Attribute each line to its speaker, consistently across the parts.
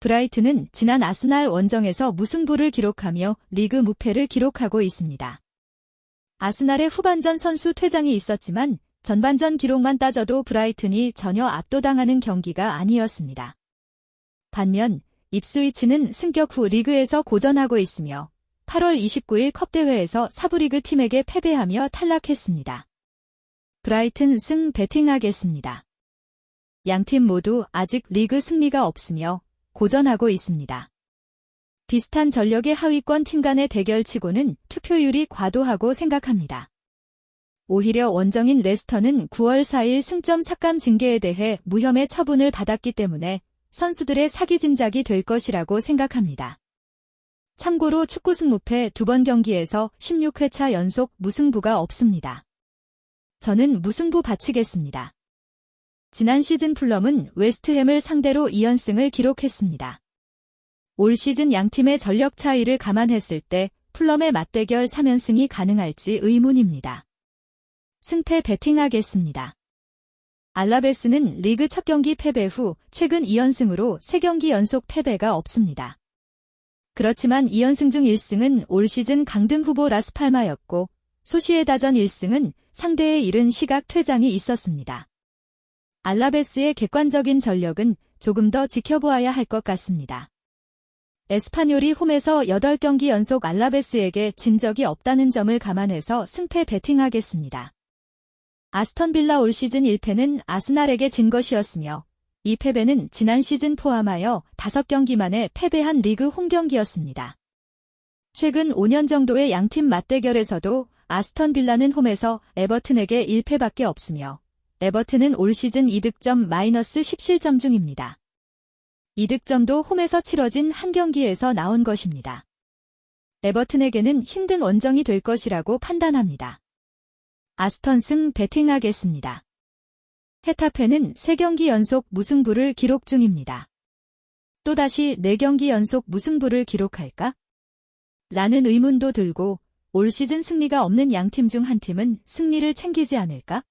Speaker 1: 브라이튼은 지난 아스날 원정에서 무승부를 기록하며 리그 무패를 기록하고 있습니다. 아스날의 후반전 선수 퇴장이 있었지만 전반전 기록만 따져도 브라이튼이 전혀 압도당하는 경기가 아니었습니다. 반면 입스위치는 승격 후 리그에서 고전하고 있으며 8월 29일 컵대회에서 사부리그 팀에게 패배하며 탈락했습니다. 브라이튼 승 베팅하겠습니다. 양팀 모두 아직 리그 승리가 없으며 고전하고 있습니다. 비슷한 전력의 하위권 팀 간의 대결치고는 투표율이 과도하고 생각합니다. 오히려 원정인 레스터는 9월 4일 승점 삭감 징계에 대해 무혐의 처분을 받았기 때문에 선수들의 사기 진작이 될 것이라고 생각합니다. 참고로 축구 승무패 2번 경기에서 16회차 연속 무승부가 없습니다. 저는 무승부 바치겠습니다. 지난 시즌 풀럼은 웨스트햄을 상대로 2연승을 기록했습니다. 올 시즌 양팀의 전력 차이를 감안했을 때 풀럼의 맞대결 3연승이 가능할지 의문입니다. 승패 베팅하겠습니다. 알라베스는 리그 첫 경기 패배 후 최근 2연승으로 3경기 연속 패배가 없습니다. 그렇지만 2연승 중 1승은 올 시즌 강등 후보 라스팔마였고 소시에다전 1승은 상대의 이른 시각 퇴장이 있었습니다. 알라베스의 객관적인 전력은 조금 더 지켜보아야 할 것 같습니다. 에스파뇰이 홈에서 8경기 연속 알라베스에게 진 적이 없다는 점을 감안해서 승패 베팅하겠습니다. 아스턴 빌라 올 시즌 1패는 아스날에게 진 것이었으며 이 패배는 지난 시즌 포함하여 5경기 만에 패배한 리그 홈경기였습니다. 최근 5년 정도의 양팀 맞대결에서도 아스턴 빌라는 홈에서 에버튼에게 1패밖에 없으며 에버튼은 올 시즌 2득점 마이너스 17점 중입니다. 2득점도 홈에서 치러진 한 경기에서 나온 것입니다. 에버튼에게는 힘든 원정이 될 것이라고 판단합니다. 아스턴 승 베팅하겠습니다. 헤타페는 3경기 연속 무승부를 기록 중입니다. 또다시 4경기 연속 무승부를 기록할까? 라는 의문도 들고 올 시즌 승리가 없는 양팀 중 한 팀은 승리를 챙기지 않을까?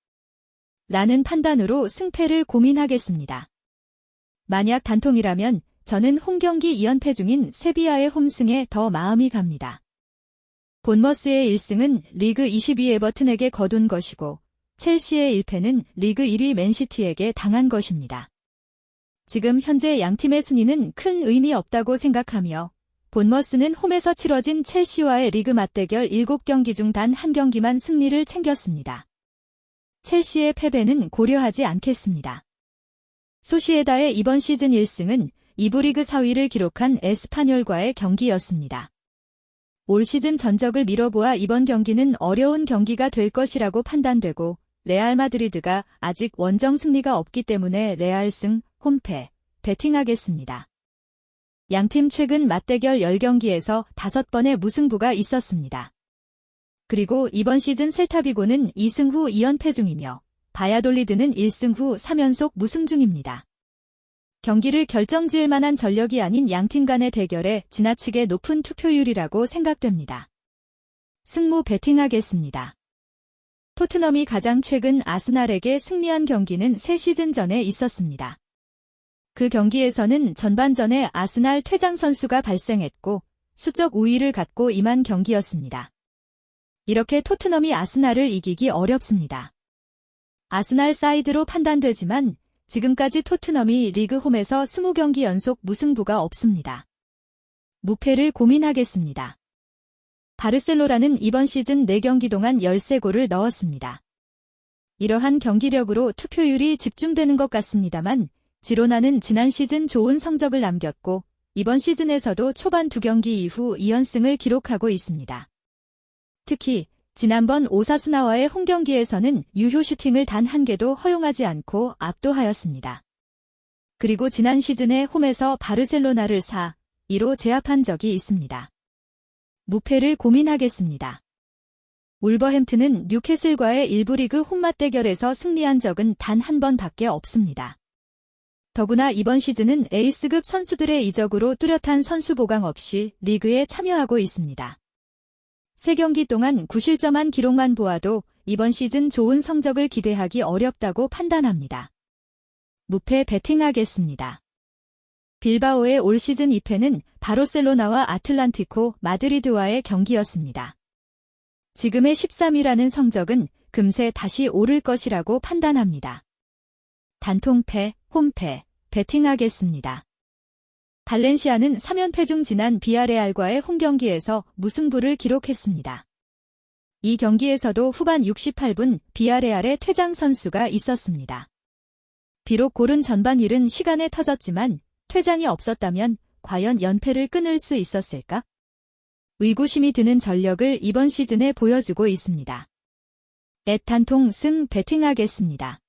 Speaker 1: 라는 판단으로 승패를 고민하겠습니다. 만약 단통이라면 저는 홈경기 2연패 중인 세비야의 홈승에 더 마음이 갑니다. 본머스의 1승은 리그 22 에버튼에게 거둔 것이고 첼시의 1패는 리그 1위 맨시티에게 당한 것입니다. 지금 현재 양팀의 순위는 큰 의미 없다고 생각하며 본머스는 홈에서 치러진 첼시와의 리그 맞대결 7경기 중 단 1경기만 승리를 챙겼습니다. 첼시의 패배는 고려하지 않겠습니다. 소시에다의 이번 시즌 1승은 2부 리그 4위를 기록한 에스파뇰과의 경기였습니다. 올 시즌 전적을 미뤄보아 이번 경기는 어려운 경기가 될 것이라고 판단되고 레알 마드리드가 아직 원정 승리가 없기 때문에 레알 승, 홈패, 베팅하겠습니다. 양팀 최근 맞대결 10경기에서 5번의 무승부가 있었습니다. 그리고 이번 시즌 셀타비고는 2승 후 2연패 중이며 바야돌리드는 1승 후 3연속 무승 중입니다. 경기를 결정지을 만한 전력이 아닌 양팀 간의 대결에 지나치게 높은 투표율이라고 생각됩니다. 승무 베팅하겠습니다. 토트넘이 가장 최근 아스날에게 승리한 경기는 3시즌 전에 있었습니다. 그 경기에서는 전반전에 아스날 퇴장 선수가 발생했고 수적 우위를 갖고 임한 경기였습니다. 이렇게 토트넘이 아스날을 이기기 어렵습니다. 아스날 사이드로 판단되지만 지금까지 토트넘이 리그 홈에서 20경기 연속 무승부가 없습니다. 무패를 고민하겠습니다. 바르셀로나는 이번 시즌 4경기 동안 13골을 넣었습니다. 이러한 경기력으로 투표율이 집중되는 것 같습니다만 지로나는 지난 시즌 좋은 성적을 남겼고 이번 시즌에서도 초반 2경기 이후 2연승을 기록하고 있습니다. 특히 지난번 오사수나와의 홈경기에서는 유효 슈팅을 단 1개도 허용하지 않고 압도하였습니다. 그리고 지난 시즌에 홈에서 바르셀로나를 4-2로 제압한 적이 있습니다. 무패를 고민하겠습니다. 울버햄튼은 뉴캐슬과의 1부 리그 홈맞대결에서 승리한 적은 단 1번밖에 없습니다. 더구나 이번 시즌은 에이스급 선수들의 이적으로 뚜렷한 선수 보강 없이 리그에 참여하고 있습니다. 3경기 동안 9실점한 기록만 보아도 이번 시즌 좋은 성적을 기대하기 어렵다고 판단합니다. 무패 베팅하겠습니다. 빌바오의 올 시즌 2패는 바르셀로나와 아틀란티코 마드리드와의 경기였습니다. 지금의 13위라는 성적은 금세 다시 오를 것이라고 판단합니다. 단통패, 홈패, 베팅하겠습니다. 발렌시아는 3연패 중 지난 비아레알과의 홈경기에서 무승부를 기록했습니다. 이 경기에서도 후반 68분 비아레알의 퇴장 선수가 있었습니다. 비록 골은 전반 이른 시간에 터졌지만 퇴장이 없었다면 과연 연패를 끊을 수 있었을까? 의구심이 드는 전력을 이번 시즌에 보여주고 있습니다. 단통 승 베팅하겠습니다.